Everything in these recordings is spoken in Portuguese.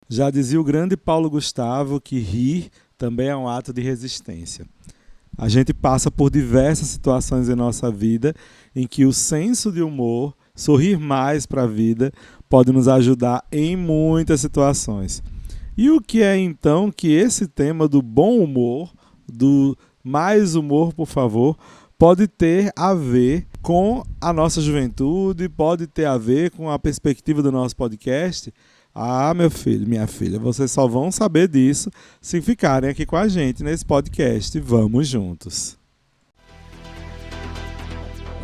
Já dizia o grande Paulo Gustavo que rir também é um ato de resistência. A gente passa por diversas situações em nossa vida em que o senso de humor, sorrir mais para a vida, pode nos ajudar em muitas situações. E o que é então que esse tema do bom humor, do mais humor, por favor, pode ter a ver com a nossa juventude, pode ter a ver com a perspectiva do nosso podcast? Ah, meu filho, minha filha, vocês só vão saber disso se ficarem aqui com a gente nesse podcast. Vamos juntos!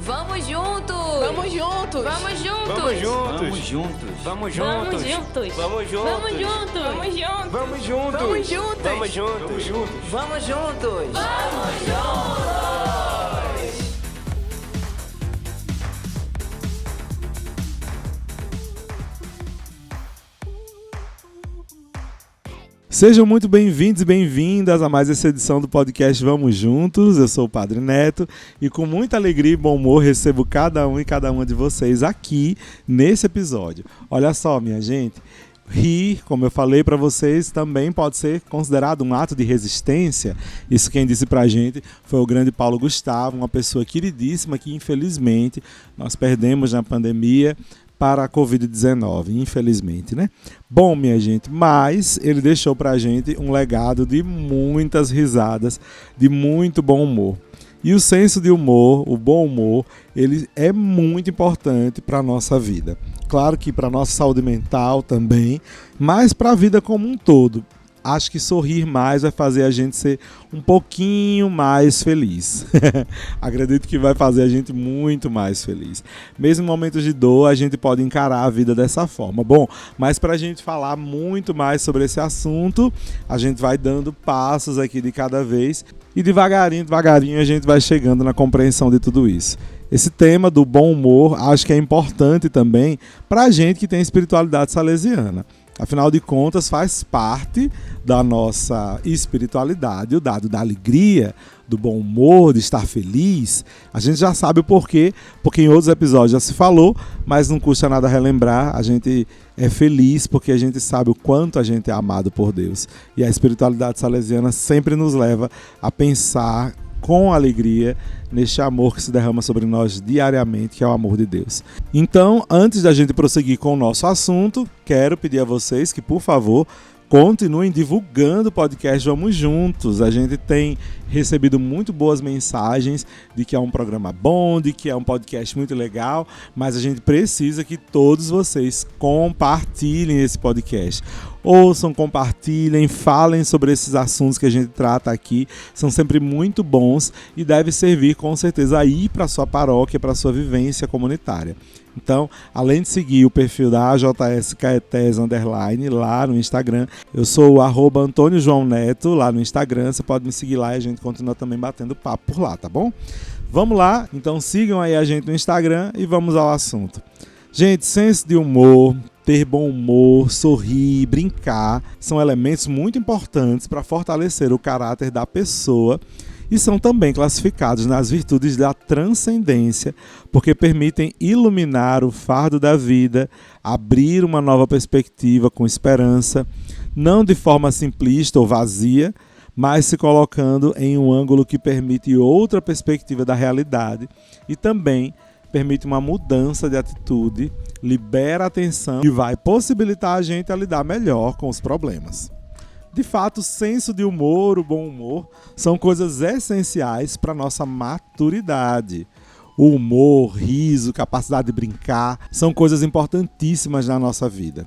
Vamos juntos! Vamos juntos! Vamos juntos! Vamos juntos! Vamos juntos! Vamos Vamos juntos! juntos! Vamos juntos! Vamos juntos! Vamos juntos! Vamos juntos! Vamos juntos! Vamos juntos! Vamos juntos! Sejam muito bem-vindos e bem-vindas a mais essa edição do podcast Vamos Juntos. Eu sou o Padre Neto e com muita alegria e bom humor recebo cada um e cada uma de vocês aqui nesse episódio. Olha só, minha gente, rir, como eu falei para vocês, também pode ser considerado um ato de resistência. Isso quem disse pra gente foi o grande Paulo Gustavo, uma pessoa queridíssima que infelizmente nós perdemos na pandemia para a Covid-19, infelizmente, né? Bom, minha gente, mas ele deixou pra gente um legado de muitas risadas, de muito bom humor. E o senso de humor, o bom humor, ele é muito importante para a nossa vida. Claro que para a nossa saúde mental também, mas para a vida como um todo. Acho que sorrir mais vai fazer a gente ser um pouquinho mais feliz. Acredito que vai fazer a gente muito mais feliz. Mesmo em momentos de dor, a gente pode encarar a vida dessa forma. Bom, mas para a gente falar muito mais sobre esse assunto, a gente vai dando passos aqui de cada vez e devagarinho a gente vai chegando na compreensão de tudo isso. Esse tema do bom humor acho que é importante também para a gente que tem espiritualidade salesiana. Afinal de contas, faz parte da nossa espiritualidade o dado da alegria, do bom humor, de estar feliz. A gente já sabe o porquê, porque em outros episódios já se falou, mas não custa nada relembrar. A gente é feliz porque a gente sabe o quanto a gente é amado por Deus. E a espiritualidade salesiana sempre nos leva a pensar com alegria neste amor que se derrama sobre nós diariamente, que é o amor de Deus. Então, antes da gente prosseguir com o nosso assunto, quero pedir a vocês que, por favor, continuem divulgando o podcast Vamos Juntos. A gente tem recebido muito boas mensagens de que é um programa bom, de que é um podcast muito legal, mas a gente precisa que todos vocês compartilhem esse podcast. Ouçam, compartilhem, falem sobre esses assuntos que a gente trata aqui. São sempre muito bons e deve servir com certeza aí para a sua paróquia, para a sua vivência comunitária. Então, além de seguir o perfil da AJS Caetés _ lá no Instagram, eu sou o @Antônio João Neto lá no Instagram, você pode me seguir lá e a gente continua também batendo papo por lá, tá bom? Vamos lá, então sigam aí a gente no Instagram e vamos ao assunto. Gente, senso de humor, ter bom humor, sorrir, brincar, são elementos muito importantes para fortalecer o caráter da pessoa e são também classificados nas virtudes da transcendência, porque permitem iluminar o fardo da vida, abrir uma nova perspectiva com esperança, não de forma simplista ou vazia, mas se colocando em um ângulo que permite outra perspectiva da realidade e também permite uma mudança de atitude, libera a atenção e vai possibilitar a gente a lidar melhor com os problemas. De fato, o senso de humor, o bom humor, são coisas essenciais para a nossa maturidade. O humor, riso, capacidade de brincar, são coisas importantíssimas na nossa vida.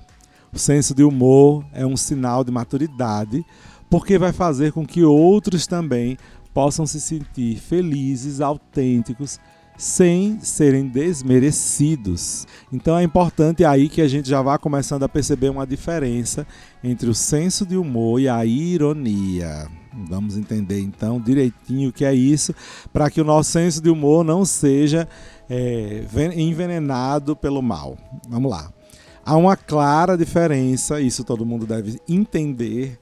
O senso de humor é um sinal de maturidade, porque vai fazer com que outros também possam se sentir felizes, autênticos, sem serem desmerecidos. Então é importante aí que a gente já vá começando a perceber uma diferença entre o senso de humor e a ironia. Vamos entender então direitinho o que é isso, para que o nosso senso de humor não seja envenenado pelo mal. Vamos lá. Há uma clara diferença, isso todo mundo deve entender,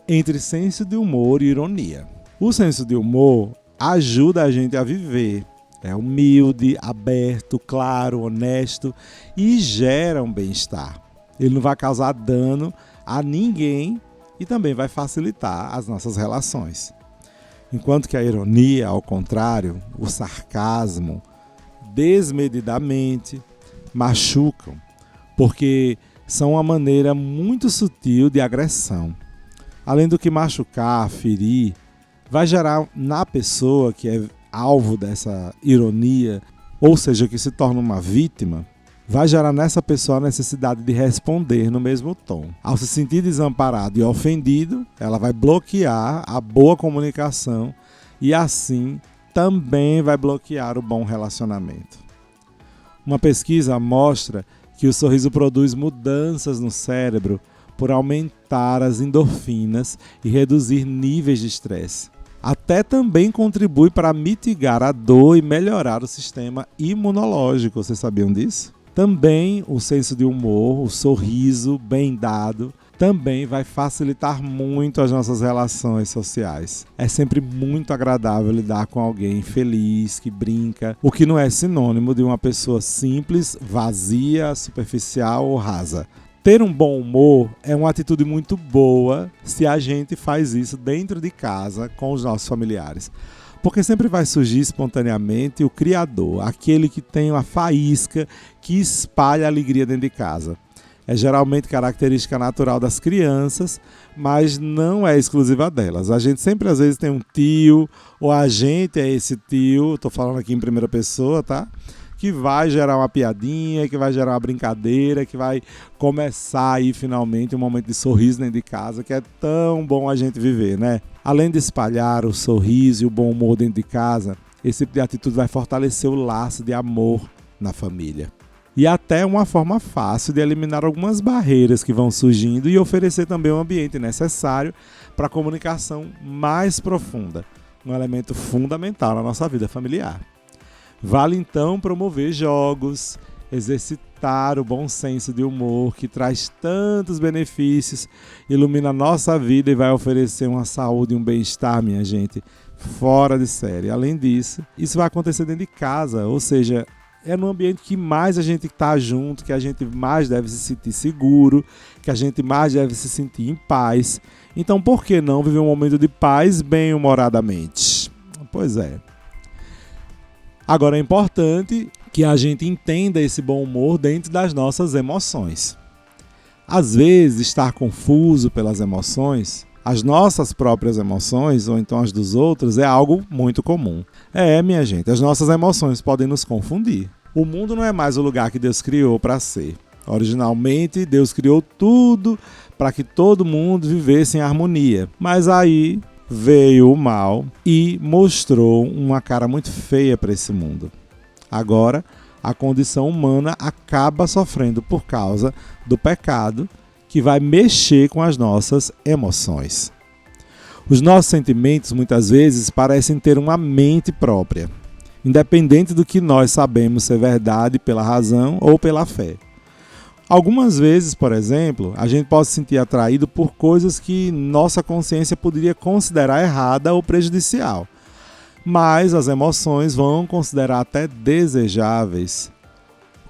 entre senso de humor e ironia. O senso de humor ajuda a gente a viver. É humilde, aberto, claro, honesto e gera um bem-estar. Ele não vai causar dano a ninguém e também vai facilitar as nossas relações. Enquanto que a ironia, ao contrário, o sarcasmo, desmedidamente machucam, porque são uma maneira muito sutil de agressão. Além do que machucar, ferir, vai gerar na pessoa que é alvo dessa ironia, ou seja, que se torna uma vítima, vai gerar nessa pessoa a necessidade de responder no mesmo tom. Ao se sentir desamparado e ofendido, ela vai bloquear a boa comunicação e assim também vai bloquear o bom relacionamento. Uma pesquisa mostra que o sorriso produz mudanças no cérebro por aumentar as endorfinas e reduzir níveis de estresse. Até também contribui para mitigar a dor e melhorar o sistema imunológico. Vocês sabiam disso? Também o senso de humor, o sorriso bem dado, também vai facilitar muito as nossas relações sociais. É sempre muito agradável lidar com alguém feliz, que brinca, o que não é sinônimo de uma pessoa simples, vazia, superficial ou rasa. Ter um bom humor é uma atitude muito boa se a gente faz isso dentro de casa com os nossos familiares. Porque sempre vai surgir espontaneamente o criador, aquele que tem uma faísca que espalha a alegria dentro de casa. É geralmente característica natural das crianças, mas não é exclusiva delas. A gente sempre às vezes tem um tio, ou a gente é esse tio, estou falando aqui em primeira pessoa, tá? Que vai gerar uma piadinha, que vai gerar uma brincadeira, que vai começar aí finalmente um momento de sorriso dentro de casa, que é tão bom a gente viver, né? Além de espalhar o sorriso e o bom humor dentro de casa, esse tipo de atitude vai fortalecer o laço de amor na família. E até uma forma fácil de eliminar algumas barreiras que vão surgindo e oferecer também um ambiente necessário para a comunicação mais profunda, um elemento fundamental na nossa vida familiar. Vale então promover jogos, exercitar o bom senso de humor que traz tantos benefícios, ilumina a nossa vida e vai oferecer uma saúde e um bem-estar, minha gente, fora de série. Além disso, isso vai acontecer dentro de casa, ou seja, é no ambiente que mais a gente está junto, que a gente mais deve se sentir seguro, que a gente mais deve se sentir em paz. Então, por que não viver um momento de paz bem-humoradamente? Pois é. Agora é importante que a gente entenda esse bom humor dentro das nossas emoções. Às vezes, estar confuso pelas emoções, as nossas próprias emoções ou então as dos outros, é algo muito comum. Minha gente, as nossas emoções podem nos confundir. O mundo não é mais o lugar que Deus criou para ser. Originalmente, Deus criou tudo para que todo mundo vivesse em harmonia. Mas aí veio o mal e mostrou uma cara muito feia para esse mundo. Agora, a condição humana acaba sofrendo por causa do pecado que vai mexer com as nossas emoções. Os nossos sentimentos muitas vezes parecem ter uma mente própria, independente do que nós sabemos ser verdade pela razão ou pela fé. Algumas vezes, por exemplo, a gente pode se sentir atraído por coisas que nossa consciência poderia considerar errada ou prejudicial. Mas as emoções vão considerar até desejáveis,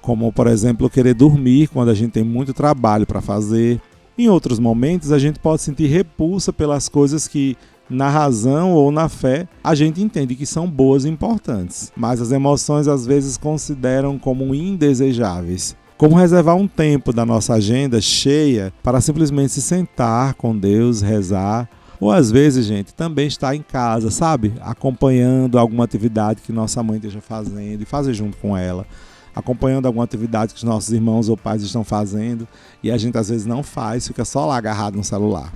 como, por exemplo, querer dormir quando a gente tem muito trabalho para fazer. Em outros momentos, a gente pode sentir repulsa pelas coisas que, na razão ou na fé, a gente entende que são boas e importantes. Mas as emoções às vezes consideram como indesejáveis. Como reservar um tempo da nossa agenda cheia para simplesmente se sentar com Deus, rezar, ou às vezes, gente, também estar em casa, sabe? Acompanhando alguma atividade que nossa mãe esteja fazendo e fazer junto com ela. Acompanhando alguma atividade que os nossos irmãos ou pais estão fazendo e a gente às vezes não faz, fica só lá agarrado no celular.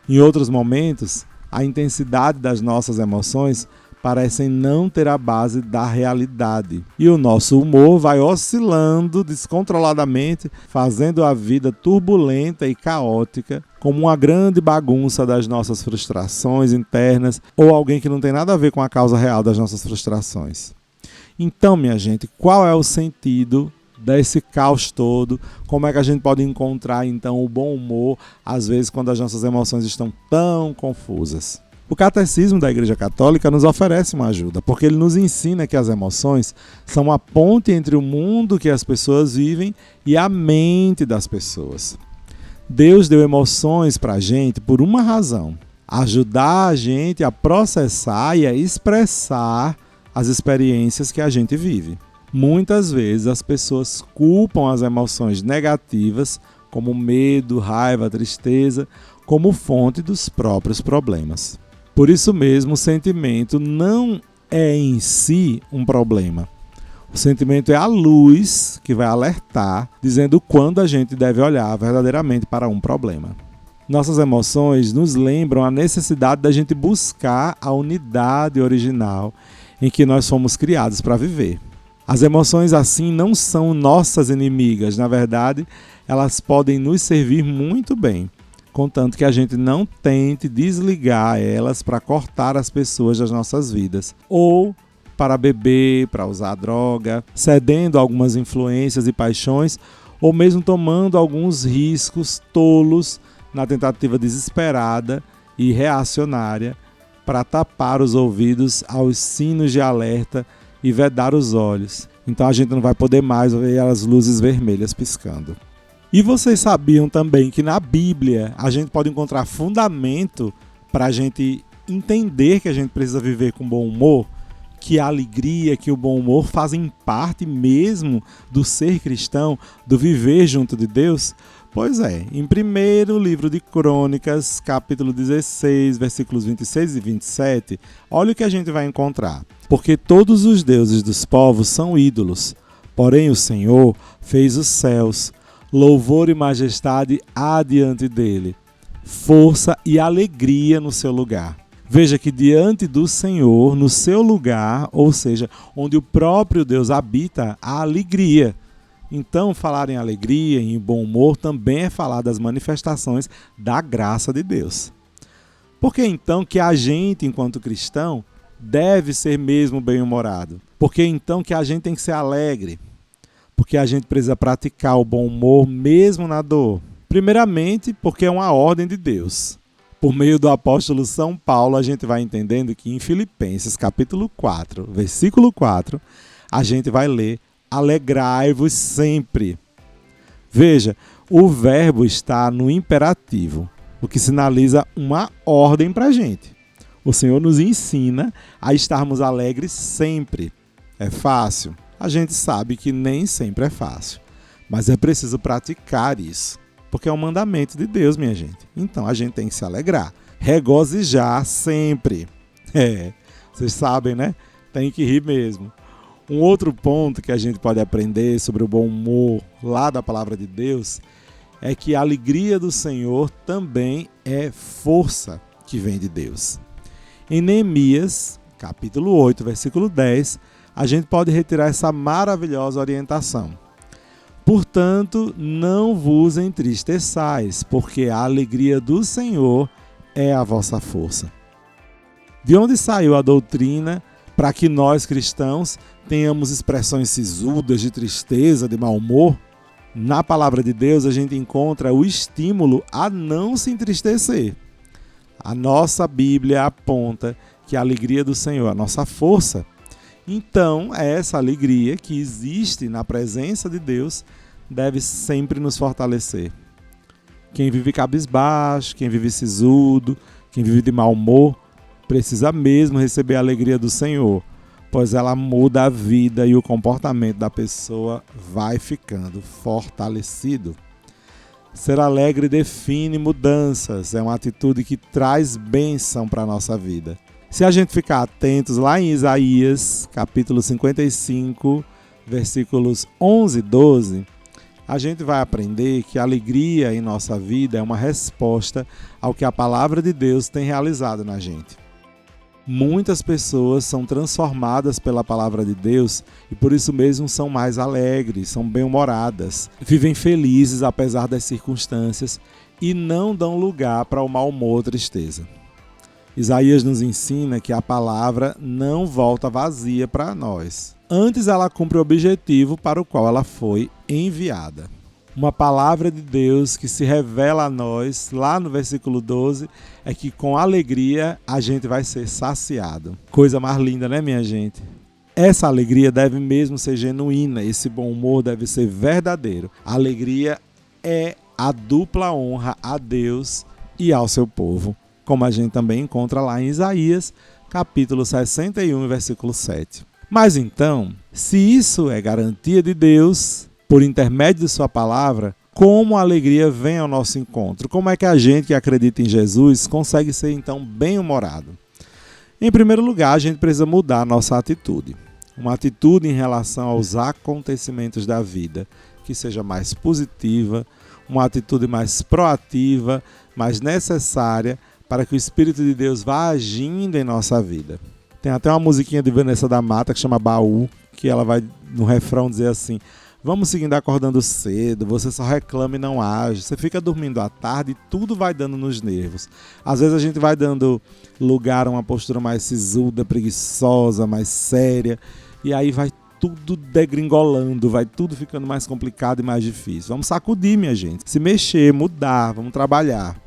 Em outros momentos, a intensidade das nossas emoções parecem não ter a base da realidade. E o nosso humor vai oscilando descontroladamente, fazendo a vida turbulenta e caótica, como uma grande bagunça das nossas frustrações internas ou alguém que não tem nada a ver com a causa real das nossas frustrações. Então, minha gente, qual é o sentido desse caos todo? Como é que a gente pode encontrar, então, o bom humor, às vezes, quando as nossas emoções estão tão confusas? O Catecismo da Igreja Católica nos oferece uma ajuda, porque ele nos ensina que as emoções são a ponte entre o mundo que as pessoas vivem e a mente das pessoas. Deus deu emoções para a gente por uma razão: ajudar a gente a processar e a expressar as experiências que a gente vive. Muitas vezes as pessoas culpam as emoções negativas, como medo, raiva, tristeza, como fonte dos próprios problemas. Por isso mesmo, o sentimento não é em si um problema. O sentimento é a luz que vai alertar, dizendo quando a gente deve olhar verdadeiramente para um problema. Nossas emoções nos lembram a necessidade da gente buscar a unidade original em que nós fomos criados para viver. As emoções assim não são nossas inimigas, na verdade, elas podem nos servir muito bem, contanto que a gente não tente desligar elas para cortar as pessoas das nossas vidas, ou para beber, para usar droga, cedendo a algumas influências e paixões, ou mesmo tomando alguns riscos tolos na tentativa desesperada e reacionária para tapar os ouvidos aos sinos de alerta e vedar os olhos. Então a gente não vai poder mais ver as luzes vermelhas piscando. E vocês sabiam também que na Bíblia a gente pode encontrar fundamento para a gente entender que a gente precisa viver com bom humor? Que a alegria, que o bom humor fazem parte mesmo do ser cristão, do viver junto de Deus? Pois é, em 1º livro de Crônicas, capítulo 16, versículos 26 e 27, olha o que a gente vai encontrar. Porque todos os deuses dos povos são ídolos, porém o Senhor fez os céus, louvor e majestade há diante dele, força e alegria no seu lugar. Veja que diante do Senhor, no seu lugar, ou seja, onde o próprio Deus habita, há alegria. Então, falar em alegria e em bom humor também é falar das manifestações da graça de Deus. Por que então que a gente, enquanto cristão, deve ser mesmo bem-humorado? Por que então que a gente tem que ser alegre? Porque a gente precisa praticar o bom humor mesmo na dor. Primeiramente, porque é uma ordem de Deus. Por meio do apóstolo São Paulo, a gente vai entendendo que em Filipenses, capítulo 4, versículo 4, a gente vai ler: alegrai-vos sempre. Veja, o verbo está no imperativo, o que sinaliza uma ordem para a gente. O Senhor nos ensina a estarmos alegres sempre. É fácil? A gente sabe que nem sempre é fácil, mas é preciso praticar isso, porque é um mandamento de Deus, minha gente. Então a gente tem que se alegrar, regozijar sempre. Vocês sabem, né? Tem que rir mesmo. Um outro ponto que a gente pode aprender sobre o bom humor lá da palavra de Deus é que a alegria do Senhor também é força que vem de Deus. Em Neemias, capítulo 8, versículo 10, a gente pode retirar essa maravilhosa orientação. Portanto, não vos entristeçais, porque a alegria do Senhor é a vossa força. De onde saiu a doutrina para que nós cristãos tenhamos expressões sisudas de tristeza, de mau humor? Na palavra de Deus a gente encontra o estímulo a não se entristecer. A nossa Bíblia aponta que a alegria do Senhor é a nossa força. Então, essa alegria que existe na presença de Deus deve sempre nos fortalecer. Quem vive cabisbaixo, quem vive sisudo, quem vive de mau humor, precisa mesmo receber a alegria do Senhor, pois ela muda a vida e o comportamento da pessoa vai ficando fortalecido. Ser alegre define mudanças, é uma atitude que traz bênção para a nossa vida. Se a gente ficar atentos lá em Isaías, capítulo 55, versículos 11 e 12, a gente vai aprender que a alegria em nossa vida é uma resposta ao que a palavra de Deus tem realizado na gente. Muitas pessoas são transformadas pela palavra de Deus e por isso mesmo são mais alegres, são bem-humoradas, vivem felizes apesar das circunstâncias e não dão lugar para o mau humor ou tristeza. Isaías nos ensina que a palavra não volta vazia para nós. Antes ela cumpre o objetivo para o qual ela foi enviada. Uma palavra de Deus que se revela a nós, lá no versículo 12, é que com alegria a gente vai ser saciado. Coisa mais linda, né, minha gente? Essa alegria deve mesmo ser genuína, esse bom humor deve ser verdadeiro. A alegria é a dupla honra a Deus e ao seu povo, como a gente também encontra lá em Isaías, capítulo 61, versículo 7. Mas então, se isso é garantia de Deus, por intermédio de sua palavra, como a alegria vem ao nosso encontro? Como é que a gente que acredita em Jesus consegue ser então bem-humorado? Em primeiro lugar, a gente precisa mudar a nossa atitude. Uma atitude em relação aos acontecimentos da vida, que seja mais positiva, uma atitude mais proativa, mais necessária para que o Espírito de Deus vá agindo em nossa vida. Tem até uma musiquinha de Vanessa da Mata que chama Baú, que ela vai no refrão dizer assim: vamos seguindo acordando cedo, você só reclama e não age, você fica dormindo à tarde e tudo vai dando nos nervos. Às vezes a gente vai dando lugar a uma postura mais sisuda, preguiçosa, mais séria, e aí vai tudo degringolando, vai tudo ficando mais complicado e mais difícil. Vamos sacudir, minha gente, se mexer, mudar, vamos trabalhar.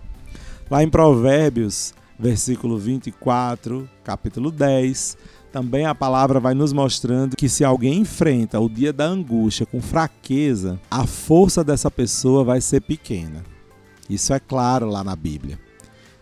Lá em Provérbios, versículo 24, capítulo 10, também a palavra vai nos mostrando que se alguém enfrenta o dia da angústia com fraqueza, a força dessa pessoa vai ser pequena. Isso é claro lá na Bíblia.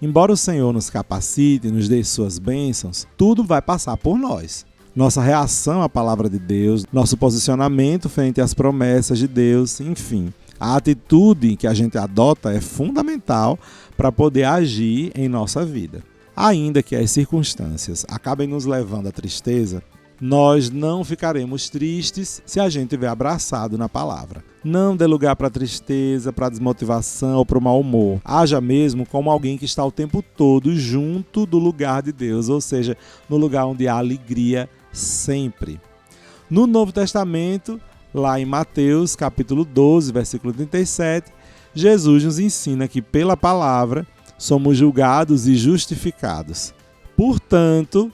Embora o Senhor nos capacite e nos dê suas bênçãos, tudo vai passar por nós. Nossa reação à palavra de Deus, nosso posicionamento frente às promessas de Deus, enfim. A atitude que a gente adota é fundamental para poder agir em nossa vida. Ainda que as circunstâncias acabem nos levando à tristeza, nós não ficaremos tristes se a gente estiver abraçado na palavra. Não dê lugar para a tristeza, para a desmotivação ou para o mau humor. Haja mesmo como alguém que está o tempo todo junto do lugar de Deus, ou seja, no lugar onde há alegria sempre. No Novo Testamento, lá em Mateus, capítulo 12, versículo 37, Jesus nos ensina que pela palavra somos julgados e justificados. Portanto,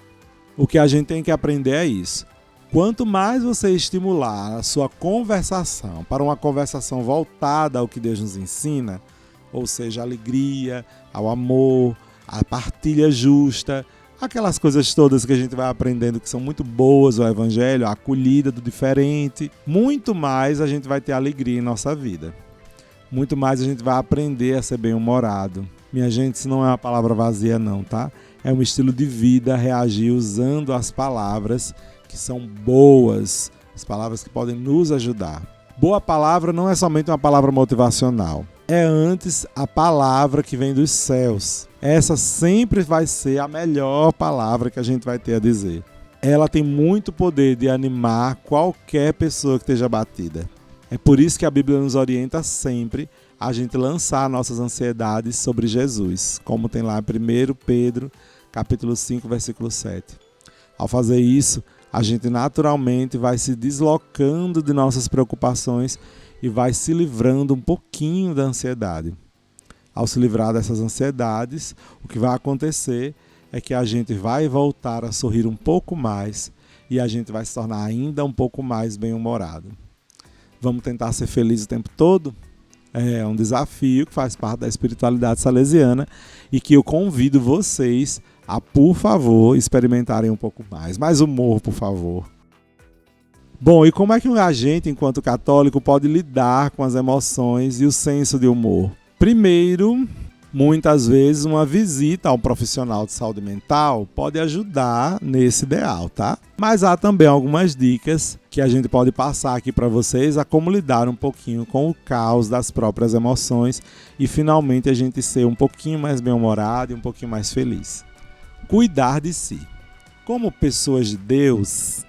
o que a gente tem que aprender é isso. Quanto mais você estimular a sua conversação para uma conversação voltada ao que Deus nos ensina, ou seja, a alegria, ao amor, a partilha justa, aquelas coisas todas que a gente vai aprendendo que são muito boas ao Evangelho, a acolhida do diferente, muito mais a gente vai ter alegria em nossa vida. Muito mais a gente vai aprender a ser bem-humorado. Minha gente, isso não é uma palavra vazia não, tá? É um estilo de vida reagir usando as palavras que são boas, as palavras que podem nos ajudar. Boa palavra não é somente uma palavra motivacional. É antes a palavra que vem dos céus. Essa sempre vai ser a melhor palavra que a gente vai ter a dizer. Ela tem muito poder de animar qualquer pessoa que esteja abatida. É por isso que a Bíblia nos orienta sempre a gente lançar nossas ansiedades sobre Jesus, como tem lá em 1 Pedro, capítulo 5, versículo 7. Ao fazer isso, a gente naturalmente vai se deslocando de nossas preocupações e vai se livrando um pouquinho da ansiedade. Ao se livrar dessas ansiedades, o que vai acontecer é que a gente vai voltar a sorrir um pouco mais e a gente vai se tornar ainda um pouco mais bem-humorado. Vamos tentar ser felizes o tempo todo? É um desafio que faz parte da espiritualidade salesiana e que eu convido vocês a, por favor, experimentarem um pouco mais. Mais humor, por favor. Bom, e como é que a gente, enquanto católico, pode lidar com as emoções e o senso de humor? Primeiro, muitas vezes uma visita a um profissional de saúde mental pode ajudar nesse ideal, tá? Mas há também algumas dicas que a gente pode passar aqui para vocês a como lidar um pouquinho com o caos das próprias emoções e finalmente a gente ser um pouquinho mais bem-humorado e um pouquinho mais feliz. Cuidar de si. Como pessoas de Deus,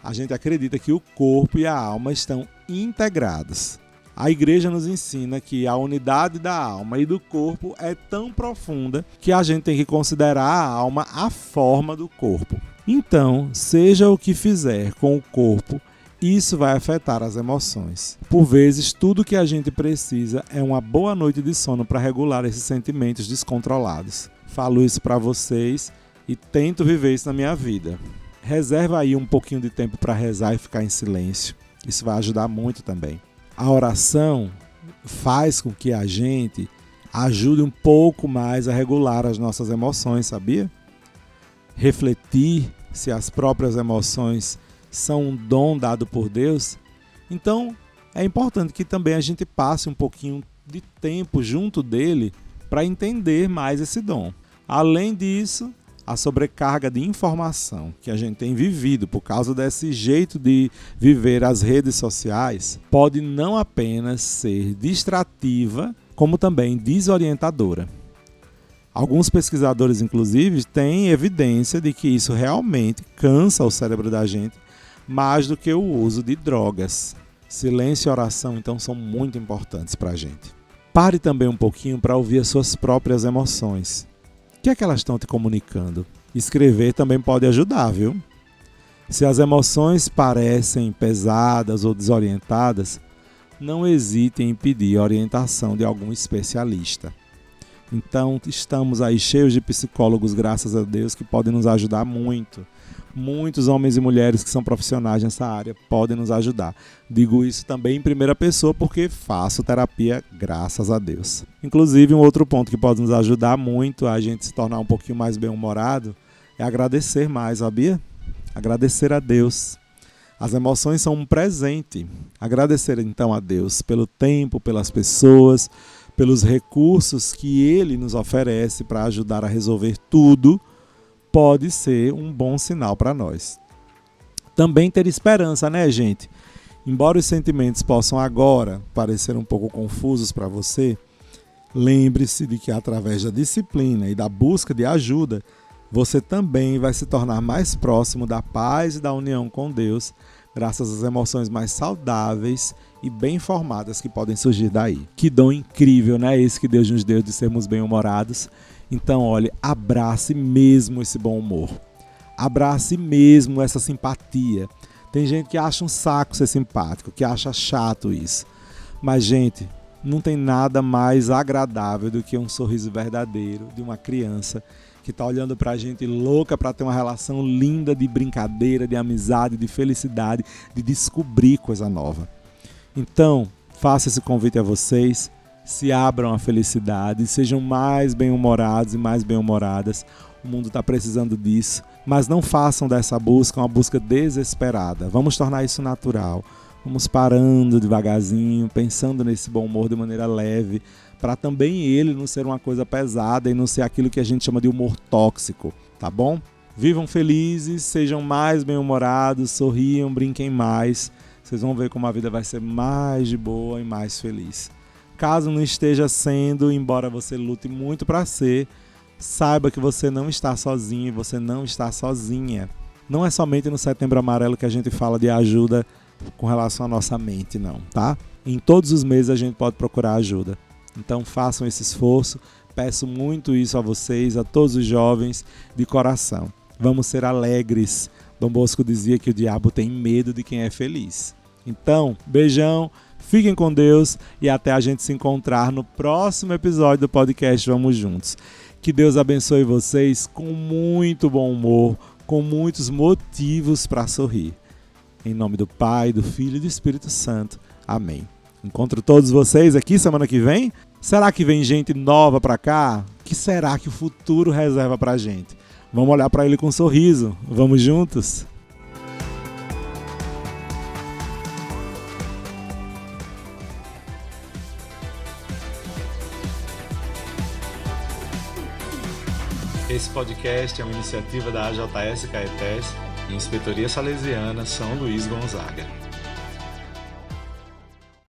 a gente acredita que o corpo e a alma estão integrados. A igreja nos ensina que a unidade da alma e do corpo é tão profunda que a gente tem que considerar a alma a forma do corpo. Então, seja o que fizer com o corpo, isso vai afetar as emoções. Por vezes, tudo que a gente precisa é uma boa noite de sono para regular esses sentimentos descontrolados. Falo isso para vocês e tento viver isso na minha vida. Reserva aí um pouquinho de tempo para rezar e ficar em silêncio. Isso vai ajudar muito também. A oração faz com que a gente ajude um pouco mais a regular as nossas emoções, sabia? Refletir se as próprias emoções são um dom dado por Deus. Então, é importante que também a gente passe um pouquinho de tempo junto dele para entender mais esse dom. Além disso, a sobrecarga de informação que a gente tem vivido por causa desse jeito de viver as redes sociais pode não apenas ser distrativa, como também desorientadora. Alguns pesquisadores, inclusive, têm evidência de que isso realmente cansa o cérebro da gente mais do que o uso de drogas. Silêncio e oração, então, são muito importantes para a gente. Pare também um pouquinho para ouvir as suas próprias emoções. O que é que elas estão te comunicando? Escrever também pode ajudar, viu? Se as emoções parecem pesadas ou desorientadas, não hesite em pedir a orientação de algum especialista. Então, estamos aí cheios de psicólogos, graças a Deus, que podem nos ajudar muito. Muitos homens e mulheres que são profissionais nessa área podem nos ajudar. Digo isso também em primeira pessoa porque faço terapia, graças a Deus. Inclusive, um outro ponto que pode nos ajudar muito a gente se tornar um pouquinho mais bem-humorado é agradecer mais, sabia? Agradecer a Deus. As emoções são um presente. Agradecer então a Deus pelo tempo, pelas pessoas, pelos recursos que Ele nos oferece para ajudar a resolver tudo, pode ser um bom sinal para nós. Também ter esperança, né, gente? Embora os sentimentos possam agora parecer um pouco confusos para você, lembre-se de que através da disciplina e da busca de ajuda, você também vai se tornar mais próximo da paz e da união com Deus, graças às emoções mais saudáveis e bem formadas que podem surgir daí. Que dom incrível, né? Esse que Deus nos deu de sermos bem-humorados. Então, olhe, abrace mesmo esse bom humor. Abrace mesmo essa simpatia. Tem gente que acha um saco ser simpático, que acha chato isso. Mas, gente, não tem nada mais agradável do que um sorriso verdadeiro de uma criança que está olhando para a gente louca para ter uma relação linda de brincadeira, de amizade, de felicidade, de descobrir coisa nova. Então, faço esse convite a vocês, se abram à felicidade, sejam mais bem-humorados e mais bem-humoradas. O mundo está precisando disso, mas não façam dessa busca uma busca desesperada. Vamos tornar isso natural. Vamos parando devagarzinho, pensando nesse bom humor de maneira leve, para também ele não ser uma coisa pesada e não ser aquilo que a gente chama de humor tóxico, tá bom? Vivam felizes, sejam mais bem-humorados, sorriam, brinquem mais. Vocês vão ver como a vida vai ser mais de boa e mais feliz. Caso não esteja sendo, embora você lute muito para ser, saiba que você não está sozinho, você não está sozinha. Não é somente no Setembro Amarelo que a gente fala de ajuda com relação à nossa mente, não, tá? Em todos os meses a gente pode procurar ajuda. Então façam esse esforço, peço muito isso a vocês, a todos os jovens, de coração. Vamos ser alegres. Dom Bosco dizia que o diabo tem medo de quem é feliz. Então, beijão, fiquem com Deus e até a gente se encontrar no próximo episódio do podcast Vamos Juntos. Que Deus abençoe vocês com muito bom humor, com muitos motivos para sorrir. Em nome do Pai, do Filho e do Espírito Santo. Amém. Encontro todos vocês aqui semana que vem. Será que vem gente nova para cá? O que será que o futuro reserva para a gente? Vamos olhar para ele com um sorriso. Vamos juntos? Esse podcast é uma iniciativa da AJS Caetés e Inspetoria Salesiana São Luís Gonzaga.